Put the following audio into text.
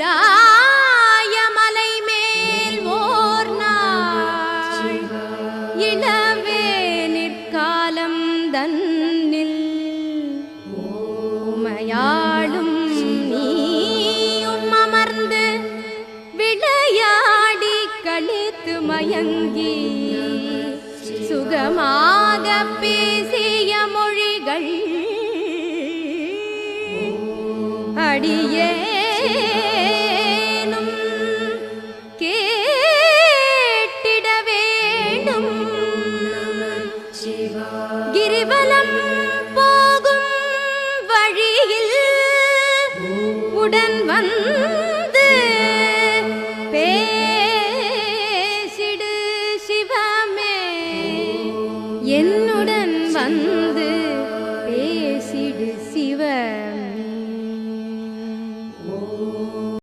கைலாய மலை மேல் ஓர் நாள் இளவே நிற்காலம் தன்னில் உமையாளும் நீயும் அமர்ந்து விளையாடி கழித்து மயங்கி சுகமாக பேசிய மொழிகள் அடியே கிரிவலம் போகும் வழியில் உடன் வந்து பேசிடு சிவமே என்னுடன் வந்து பேசிடு